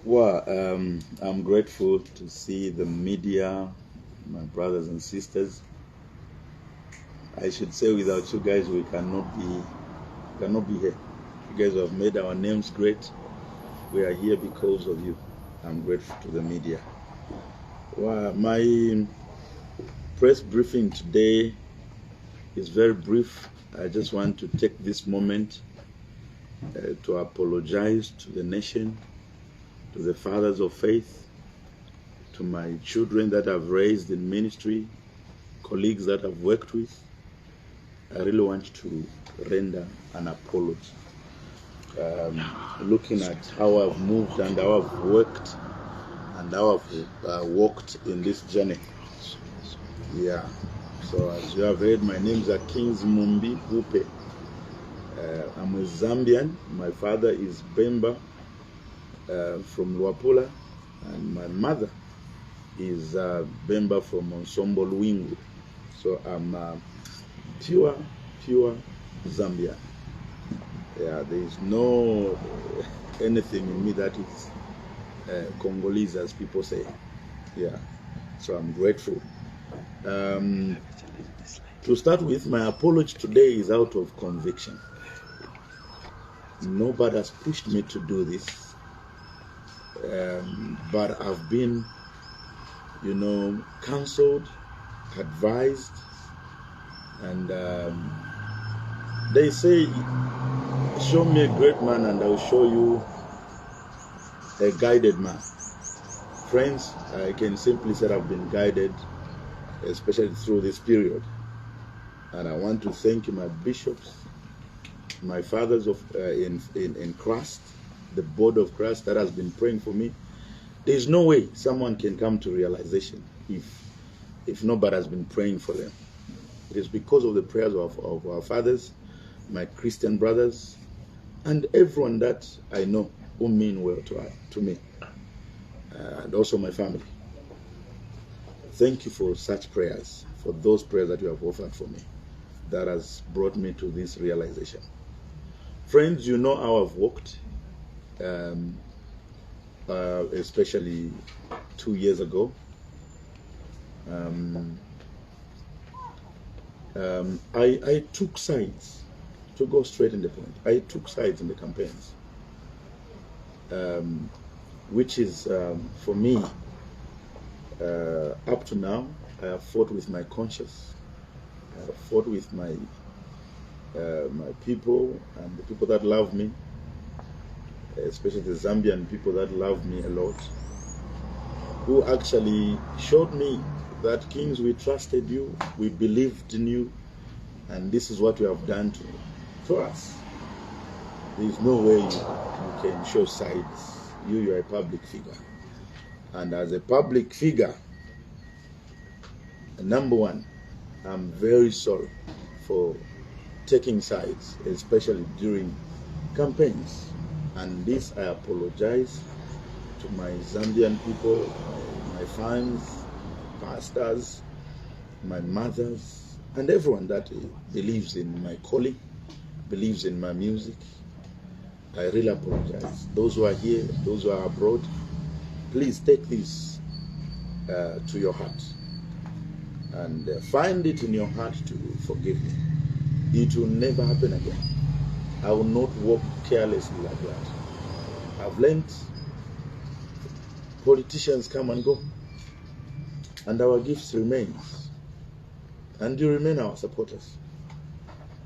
Well, I'm grateful to see the media, my brothers and sisters. I should say, without you guys, we cannot be here. You guys have made our names great. We are here because of you. I'm grateful to the media. Well, my press briefing today is very brief. I just want to take this moment to apologize to the nation, to the fathers of faith, to my children that I've raised in ministry, colleagues that I've worked with. I really want to render an apology. Looking at how I've moved and how I've worked and how I've walked in this journey. Yeah. So as you have heard, my names are Kings Mumbi Hupe. I'm a Zambian. My father is Bemba from Luapula, and my mother is Bemba from Ensemble Wingu. So I'm pure Zambian. Yeah, there is no anything in me that is Congolese, as people say. Yeah, so I'm grateful. To start with, my apology today is out of conviction. Nobody has pushed me to do this, but I've been, counseled, advised, and they say, show me a great man and I'll show you a guided man. Friends, I can simply say I've been guided, especially through this period. And I want to thank my bishops, my fathers in Christ, the board of Christ that has been praying for me. There's no way someone can come to realization if nobody has been praying for them. It is because of the prayers of our fathers, my Christian brothers, and everyone that I know who mean well to me, and also my family. Thank you for such prayers, for those prayers that you have offered for me. That has brought me to this realization. Friends, you know how I've walked, especially 2 years ago. I took sides, to go straight in the point. I took sides in the campaigns, which is, for me, up to now, I have fought with my conscience. I have fought with my people and the people that love me, especially the Zambian people that love me a lot, who actually showed me that, Kings, we trusted you, we believed in you, and this is what you have done to us. There is no way you can show sides. You're a public figure. And as a public figure, number one, I'm very sorry for taking sides, especially during campaigns. And this, I apologize to my Zambian people, my fans, pastors, my mothers, and everyone that believes in my calling, believes in my music. I really apologize. Those who are here, those who are abroad, please take this to your heart. And find it in your heart to forgive me. It will never happen again. I will not walk carelessly like that. I've learned politicians come and go, and our gifts remains, and you remain our supporters.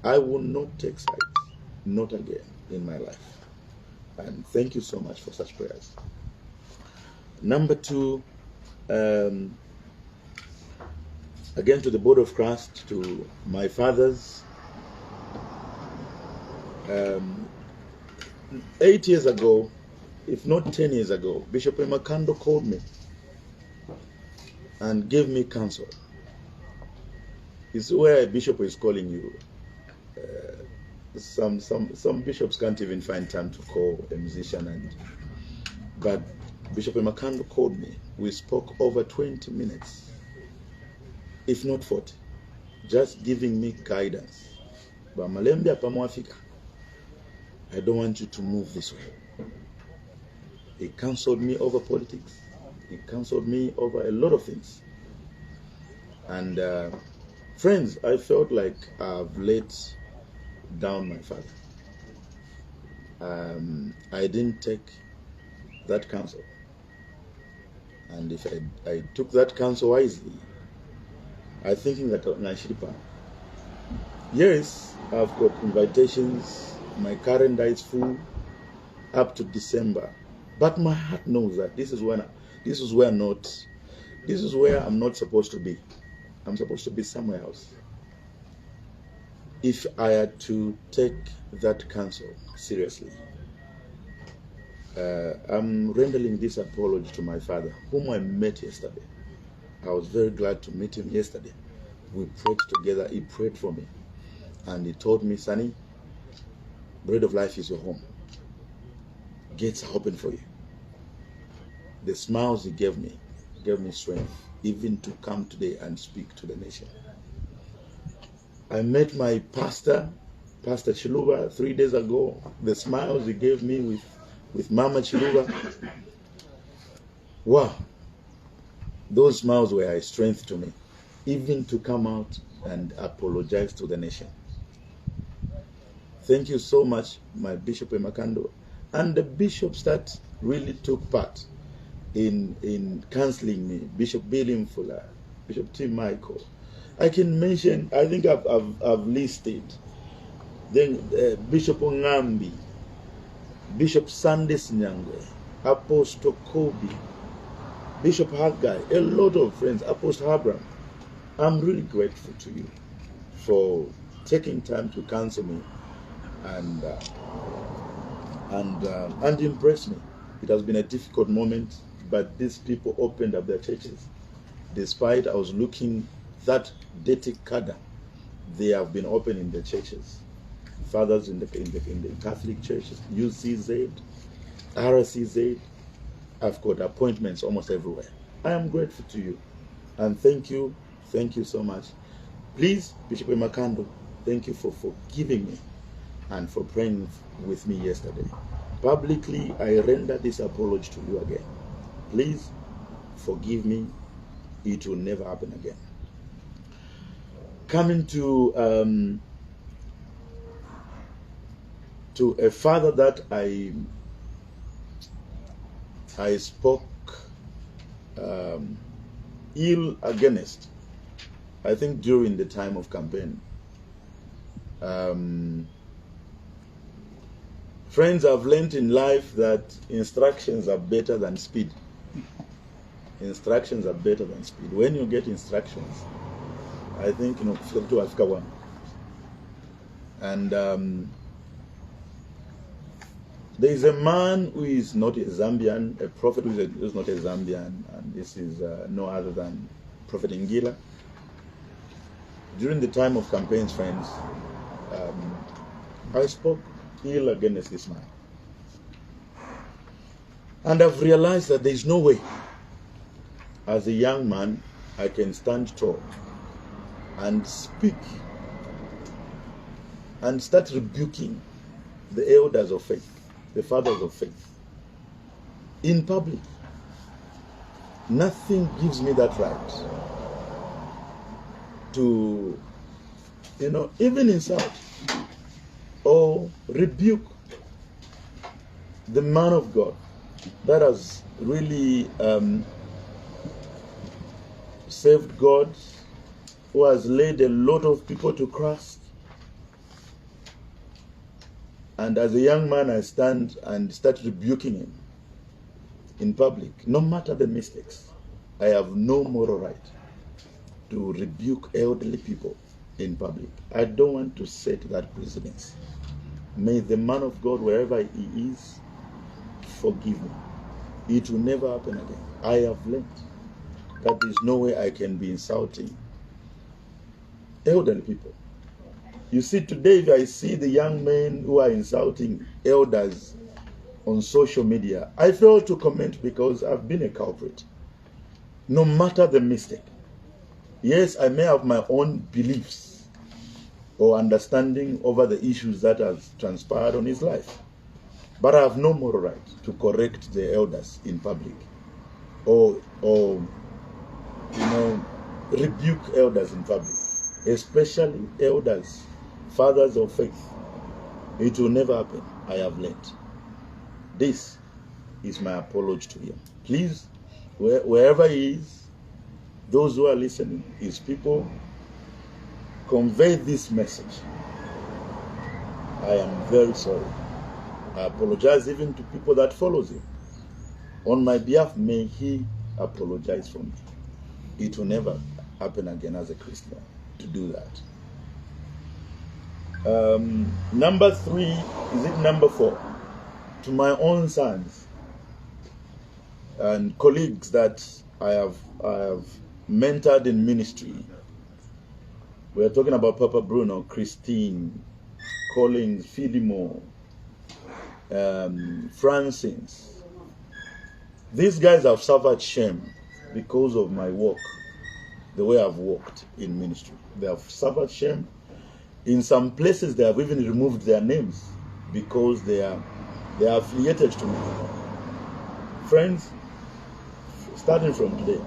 I will not take sides, not again in my life. And thank you so much for such prayers. Number two, again to the board of Christ, to my fathers. 8 years ago, if not 10 years ago, Bishop Emakando called me and gave me counsel. It's where a bishop is calling you. Some bishops can't even find time to call a musician, but Bishop Emakando called me. We spoke over 20 minutes, if not 40, just giving me guidance. I don't want you to move this way. He counseled me over politics. He counseled me over a lot of things. And friends, I felt like I've let down my father. I didn't take that counsel. And if I took that counsel wisely, I'm thinking that Nashiripa. Yes, I've got invitations. My calendar is full up to December. But my heart knows that this is where I'm not supposed to be. I'm supposed to be somewhere else. If I had to take that counsel seriously, I'm rendering this apology to my father, whom I met yesterday. I was very glad to meet him yesterday. We prayed together. He prayed for me. And he told me, Sonny, Bread of Life is your home. Gates are open for you. The smiles he gave me strength, even to come today and speak to the nation. I met my pastor, Pastor Chiluba, 3 days ago. The smiles he gave me with Mama Chiluba. Wow. Those smiles were a strength to me, even to come out and apologize to the nation. Thank you so much, my Bishop Emakando, and the bishops that really took part in counseling me. Bishop Billy Mfula, Bishop Tim Michael. I can mention, I think I've listed. Then Bishop Ongambi, Bishop Sandis Nyangwe, Apostle Kobe, Bishop Haggai, a lot of friends, Apostle Abraham. I'm really grateful to you for taking time to counsel me and impress me. It has been a difficult moment, but these people opened up their churches. Despite I was looking that dirty cadre, they have been opening their churches. Fathers in the Catholic churches, UCZ, RCZ. I've got appointments almost everywhere. I am grateful to you, and thank you so much. Please, Bishop Emakando, thank you for forgiving me and for praying with me yesterday. Publicly, I render this apology to you again. Please forgive me. It will never happen again. Coming to a father that I spoke ill against, I think during the time of campaign. Friends, I've learned in life that instructions are better than speed. Instructions are better than speed. When you get instructions, I think, to Africa one. And there is a man who is not a Zambian, a prophet who is not a Zambian, and this is no other than Prophet Ngila. During the time of campaigns, friends, I spoke ill against this man. And I've realized that there is no way, as a young man, I can stand tall and speak and start rebuking the elders of faith, the fathers of faith, in public. Nothing gives me that right to, even insult or rebuke the man of God that has really saved God, who has led a lot of people to Christ. And as a young man, I stand and start rebuking him in public, no matter the mistakes. I have no moral right to rebuke elderly people in public. I don't want to set that precedence. May the man of God, wherever he is, forgive me. It will never happen again. I have learned that there is no way I can be insulting elderly people. You see, today, if I see the young men who are insulting elders on social media, I fail to comment because I've been a culprit. No matter the mistake. Yes, I may have my own beliefs or understanding over the issues that have transpired on his life. But I have no moral right to correct the elders in public, or rebuke elders in public, especially elders, fathers of faith. It will never happen. I have learned. This is my apology to him. Please, wherever he is, those who are listening, his people, convey this message. I am very sorry. I apologize even to people that follows him. On my behalf, may he apologize for me. It will never happen again as a Christian to do that. Number 3, is it number 4? To my own sons and colleagues that I have mentored in ministry. We are talking about Papa Bruno, Christine, Collins, Fidimo, Francis. These guys have suffered shame because of my work, the way I've worked in ministry. They have suffered shame. In some places, they have even removed their names because they are affiliated to me. Friends, starting from today,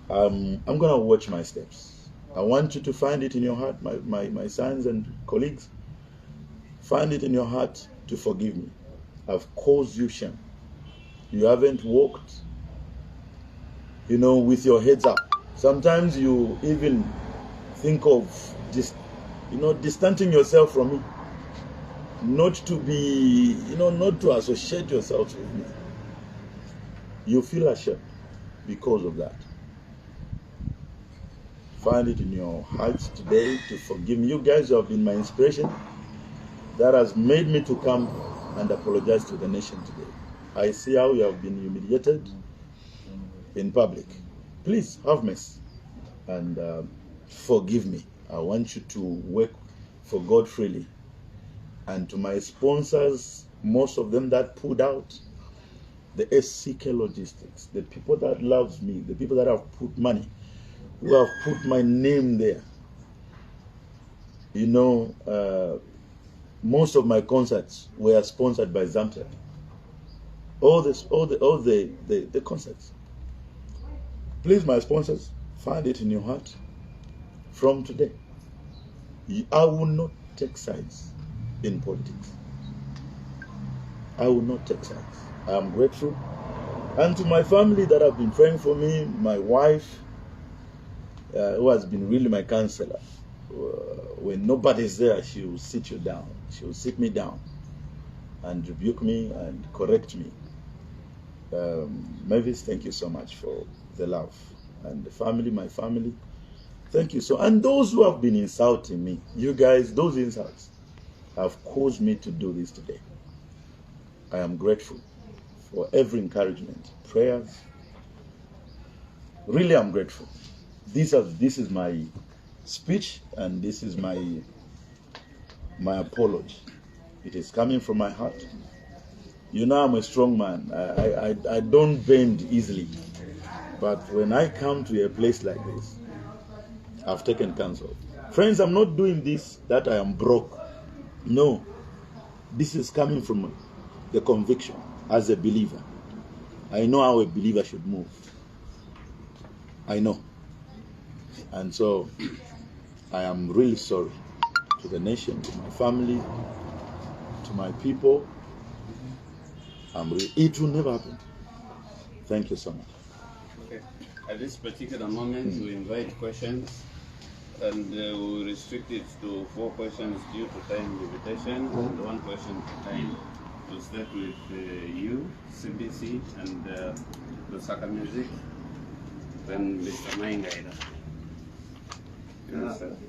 I'm going to watch my steps. I want you to find it in your heart, my sons and colleagues. Find it in your heart to forgive me. I've caused you shame. You haven't walked, with your heads up. Sometimes you even think of distancing yourself from me. Not to be, not to associate yourself with me. You feel ashamed because of that. Find it in your heart today to forgive me. You guys have been my inspiration. That has made me to come and apologize to the nation today. I see how you have been humiliated in public. Please have mercy and forgive me. I want you to work for God freely. And to my sponsors, most of them that pulled out, the SCK Logistics, the people that loves me, the people that have put money, who have put my name there. Most of my concerts were sponsored by Zamtel. All the concerts. Please, my sponsors, find it in your heart. From today, I will not take sides in politics. I will not take sides. I am grateful. And to my family that have been praying for me, my wife, who has been really my counselor. When nobody's there, she will sit you down. She will sit me down and rebuke me and correct me. Mavis, thank you so much for the love. And the family, my family, thank you so. And those who have been insulting me, you guys, those insults have caused me to do this today. I am grateful for every encouragement, prayers. Really, I'm grateful. This is my speech, and this is my apology. It is coming from my heart. I'm a strong man. I don't bend easily. But when I come to a place like this, I've taken counsel. Friends, I'm not doing this that I am broke. No. This is coming from the conviction as a believer. I know how a believer should move. I know. And so, I am really sorry to the nation, to my family, to my people. It will never happen. Thank you so much. Okay. At this particular moment, we invite questions, and we will restrict it to 4 questions due to time limitation, and 1 question per time. We'll start with you, CBC, and Lusaka Music, then Mr. Maingaida.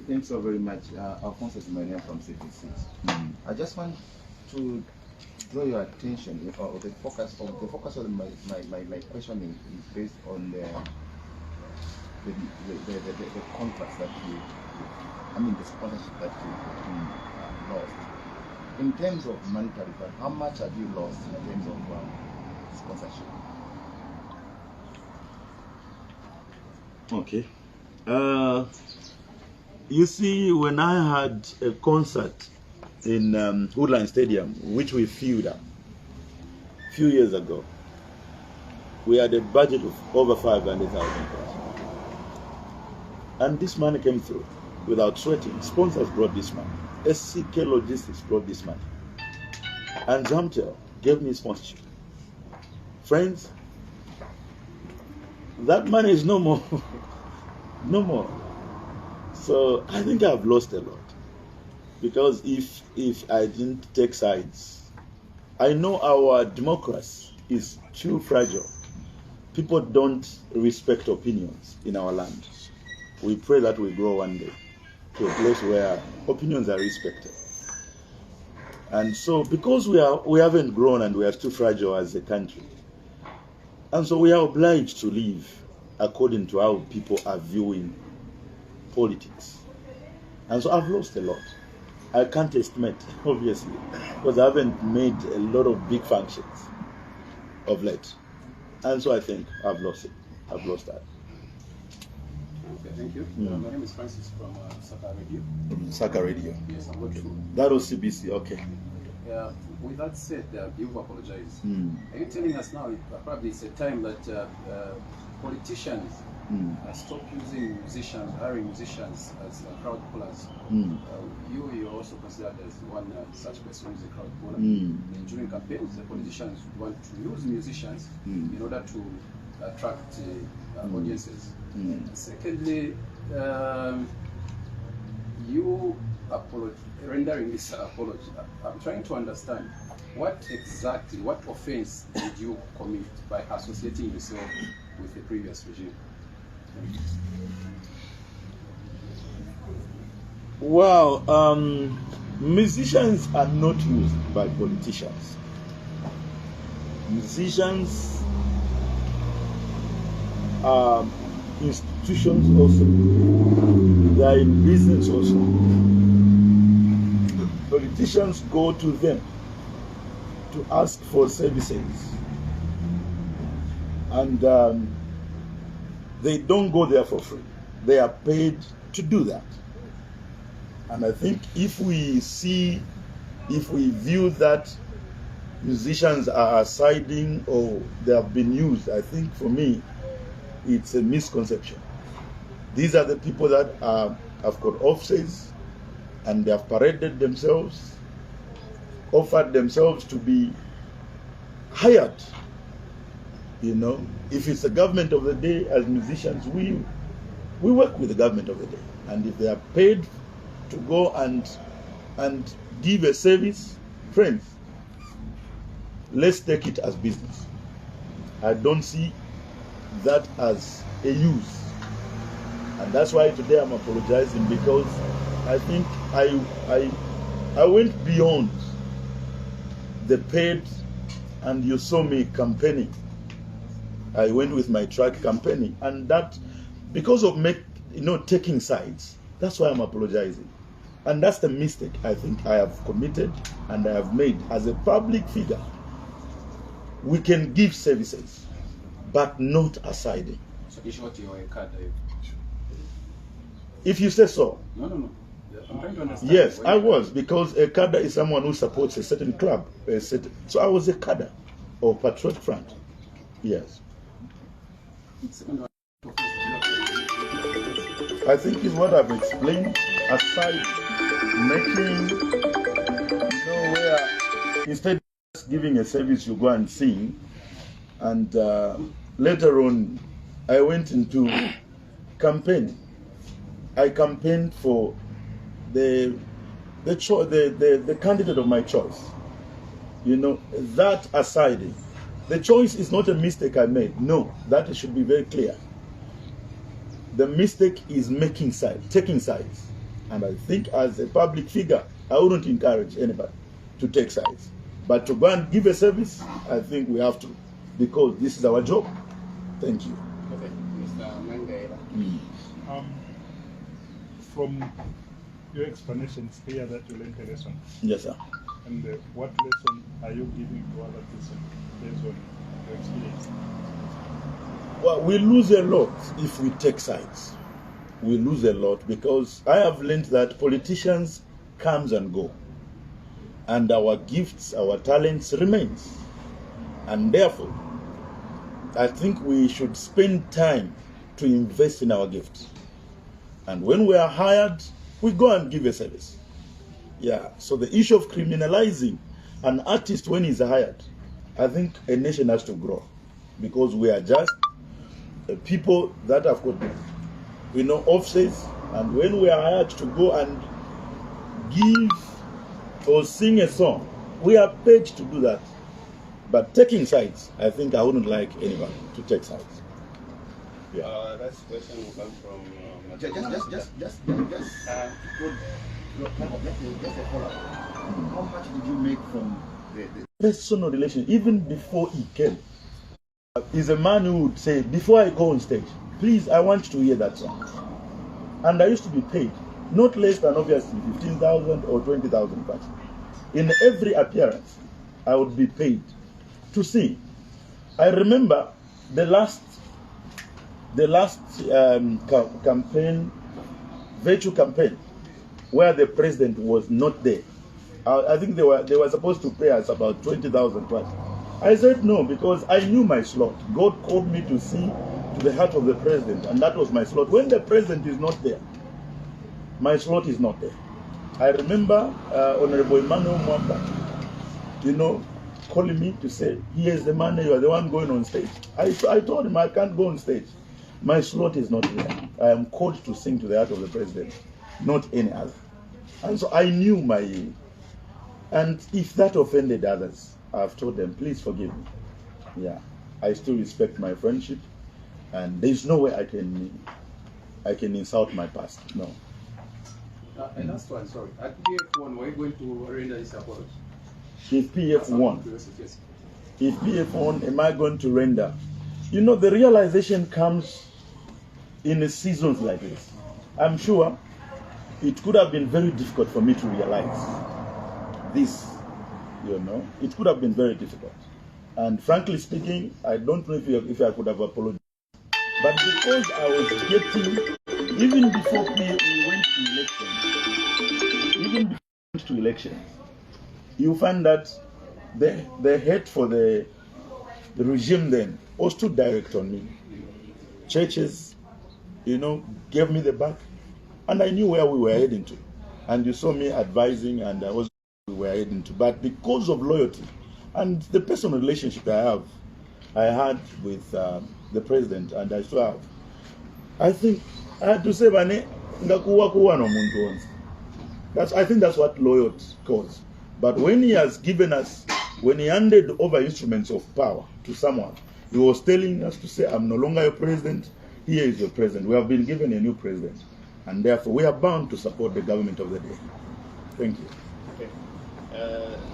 Thanks so very much. Alfonso is my name from CPC. I just want to draw your attention, or the focus of my questioning is based on the contracts that the sponsorship that you lost. In terms of monetary value, how much have you lost in terms of sponsorship? Okay. You see, when I had a concert in Woodland Stadium, which we filled up a few years ago. We had a budget of over 500,000. And this money came through without sweating. Sponsors brought this money. SCK Logistics brought this money. And Zamtel gave me sponsorship. Friends, that money is no more. No more. So I think I've lost a lot. Because if I didn't take sides, I know our democracy is too fragile. People don't respect opinions in our land. We pray that we grow one day to a place where opinions are respected. And so because we haven't grown and we are too fragile as a country, and so we are obliged to live according to how people are viewing politics. And so I've lost a lot. I can't estimate, obviously, because I haven't made a lot of big functions of late. And so I think I've lost it. I've lost that. Okay, thank you. My name is Francis from Saka Radio. From Saka Radio. Yes, I'm good. That was CBC, okay. With that said, you've apologized. Mm. Are you telling us now, probably it's a time that politicians stop using musicians, hiring musicians as crowd pullers? You are also considered as one such person who is a crowd puller. And during campaigns, the politicians want to use musicians in order to attract audiences. Secondly, you rendering this apology. I'm trying to understand what offense did you commit by associating yourself with the previous regime? Well, musicians are not used by politicians. Musicians are institutions also. They are in business also. Politicians go to them to ask for services. And they don't go there for free. They are paid to do that. And I think if we view that musicians are siding or they have been used, I think for me, it's a misconception. These are the people that have got offices and they have paraded themselves, offered themselves to be hired. You know, if it's the government of the day, as musicians, we work with the government of the day. And if they are paid to go and give a service, friends, let's take it as business. I don't see that as a use. And that's why today I'm apologizing, because I think I went beyond the paid, and you saw me campaigning. I went with my track campaigning, and that because of taking sides, that's why I'm apologizing. And that's the mistake I think I have committed and I have made as a public figure. We can give services, but not aside. So in short, you're a cadre. If you say so. No. I'm trying to understand. Yes, I was, because a cadre is someone who supports a certain club. So I was a cadre of Patriotic Front. Yes. I think is what I've explained. Aside making, where instead of just giving a service, you go and sing, and later on, I went into campaign. I campaigned for the candidate of my choice. That aside, the choice is not a mistake I made. No, that should be very clear. The mistake is taking sides. And I think as a public figure, I wouldn't encourage anybody to take sides. But to go and give a service, I think we have to, because this is our job. Thank you. Okay, Mr. Mangaira. From your explanation, it's clear that you learned a lesson. Yes, sir. And what lesson are you giving to other people based on your experience? Well, we lose a lot if we take sides. We lose a lot because I have learned that politicians comes and go. and our gifts, our talents remains. And therefore, I think we should spend time to invest in our gifts. And when we are hired, we go and give a service. Yeah, so the issue of criminalizing an artist when he's hired, I think a nation has to grow, because we are just people that have got, offices, and when we are hired to go and give or sing a song, we are paid to do that. But taking sides, I think I wouldn't like anyone to take sides. Yeah. Last question will come from Just a follow-up. How much did you make from the personal relation? Even before he came, is a man who would say, before I go on stage, please, I want to hear that song. And I used to be paid, not less than obviously 15,000 or 20,000 bucks. In every appearance, I would be paid to sing. I remember the last campaign, virtue campaign, where the president was not there. I think they were supposed to pay us about 20,000 plus. I said no, because I knew my slot. God called me to sing to the heart of the president, and that was my slot. When the president is not there, my slot is not there. I remember Honorable Emmanuel Mwamba, calling me to say, here's the man, you are the one going on stage. I told him I can't go on stage. My slot is not there. I am called to sing to the heart of the president, not any other. And so I knew my, and if that offended others, I've told them, please forgive me. Yeah, I still respect my friendship, and there's no way I can insult my past. No. And last one, sorry. At PF1, were you going to render this apology? If PF1, am I going to render? The realization comes in seasons like this. I'm sure it could have been very difficult for me to realize this. It could have been very difficult. And frankly speaking, I don't know if I could have apologized. But because I was getting, even before we went to elections, you find that the hate for the regime then was too direct on me. Churches, gave me the back, and I knew where we were heading to. And you saw me advising, and I was where we were heading to. But because of loyalty and the personal relationship I had with the president, and I still have, I think I had to say, I think that's what loyalty calls. But when he has given us, when he handed over instruments of power to someone, he was telling us to say, I'm no longer your president, here is your president. We have been given a new president, and therefore we are bound to support the government of the day. Thank you. Okay.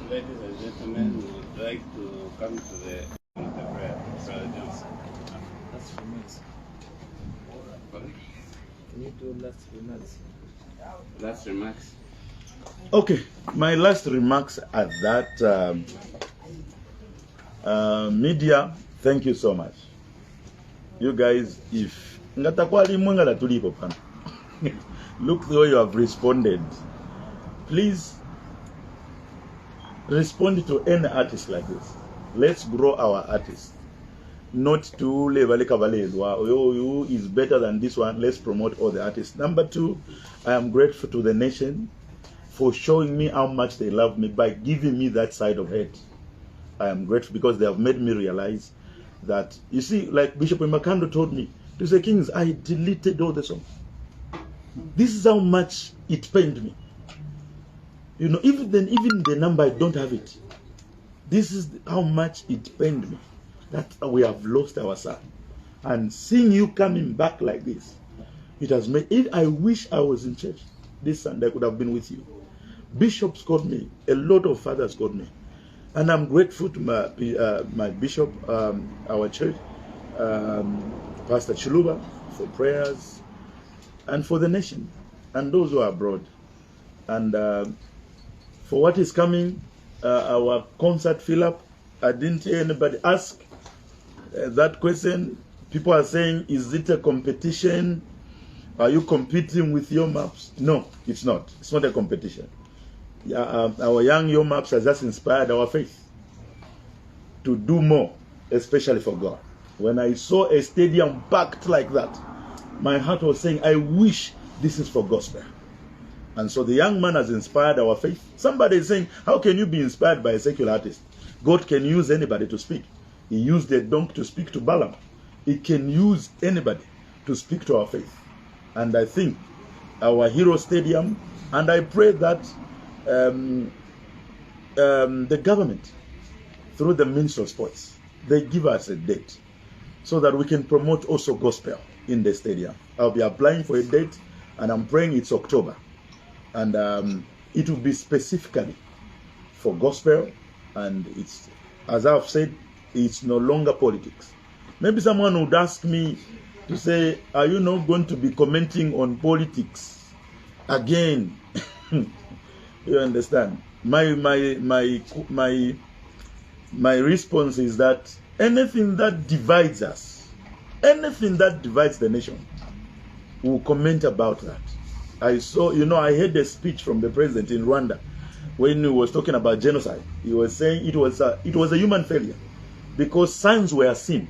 Ladies and gentlemen, we would like to come to the prayer. Brother Johnson. Last remarks. Can you do last remarks? Last remarks. Okay, my last remarks are that media, thank you so much. You guys, if look the way you have responded, please respond to any artist like this. Let's grow our artists, not to level who is better than this one. Let's promote all the artists. Number two, I am grateful to the nation for showing me how much they love me by giving me that side of hate. I am grateful because they have made me realize that, you see, like Bishop Makando told me, to say, Kings, I deleted all the songs. This is how much it pained me. Even the number, I don't have it. This is how much it pained me that we have lost our son. And seeing you coming back like this, it has made, I wish I was in church this Sunday, I could have been with you. Bishops called me, a lot of fathers called me. And I'm grateful to my bishop, our church, Pastor Chiluba, for prayers, and for the nation, and those who are abroad. And for what is coming, our concert fill-up, I didn't hear anybody ask that question. People are saying, is it a competition? Are you competing with your maps? No, it's not. It's not a competition. our young Yomaps has just inspired our faith to do more, especially for God. When I saw a stadium packed like that, my heart was saying, I wish this is for gospel. And so the young man has inspired our faith. Somebody is saying, how can you be inspired by a secular artist? God can use anybody to speak. He used a donkey to speak to Balaam. He can use anybody to speak to our faith. And I think our Hero Stadium, and I pray that the government, through the Ministry of Sports, they give us a date so that we can promote also gospel in the stadium. I'll be applying for a date, and I'm praying it's October. And it will be specifically for gospel, and it's, as I've said, it's no longer politics. Maybe someone would ask me to say, are you not going to be commenting on politics again? You understand? My response is that anything that divides us, anything that divides the nation, we'll comment about that. I saw, I heard a speech from the president in Rwanda when he was talking about genocide. He was saying it was a human failure because signs were seen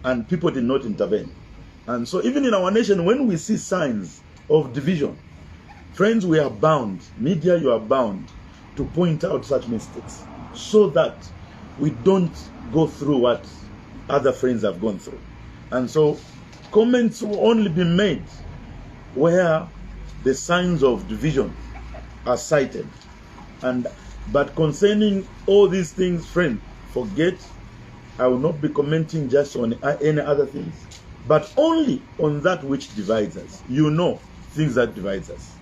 and people did not intervene. And so even in our nation, when we see signs of division, friends, we are bound, media, you are bound to point out such mistakes so that we don't go through what other friends have gone through. And so comments will only be made where the signs of division are cited. But concerning all these things, friend, forget, I will not be commenting just on any other things, but only on that which divides us. Things that divides us.